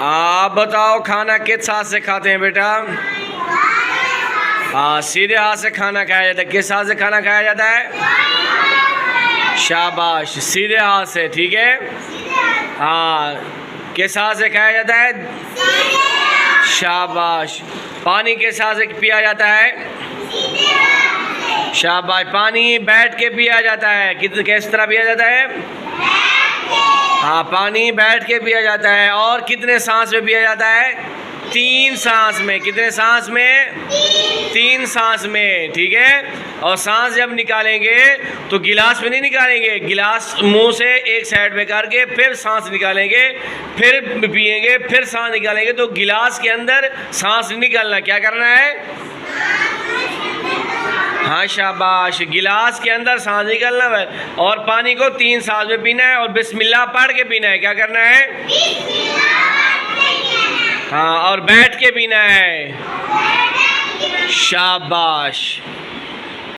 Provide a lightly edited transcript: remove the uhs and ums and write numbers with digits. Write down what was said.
आप बताओ खाना किस हाथ से खाते हैं बेटा? हाँ, सीधे हाथ से खाना खाया जाता है। किस हाथ से खाना खाया जाता है? शाबाश, सीधे हाथ से। ठीक है। हाँ, किस हाथ से खाया जाता है? शाबाश। पानी किस हाथ से पिया जाता है? शाबाश। पानी बैठ के पिया जाता है। किस तरह पिया जाता है? हाँ, पानी बैठ के पिया जाता है। और कितने सांस में पिया जाता है? 3 सांस में। कितने सांस में? 3 सांस में। ठीक है। और सांस जब निकालेंगे तो गिलास में नहीं निकालेंगे, गिलास मुंह से एक साइड में करके फिर सांस निकालेंगे, फिर पिएंगे, फिर सांस निकालेंगे। तो गिलास के अंदर सांस नहीं निकालना। क्या करना है? हाँ, शाबाश। गिलास के अंदर सांस निकालना है और पानी को 3 सांस में पीना है और बिस्मिल्लाह पढ़ के पीना है। क्या करना है? हाँ, और बैठ के पीना है। शाबाश।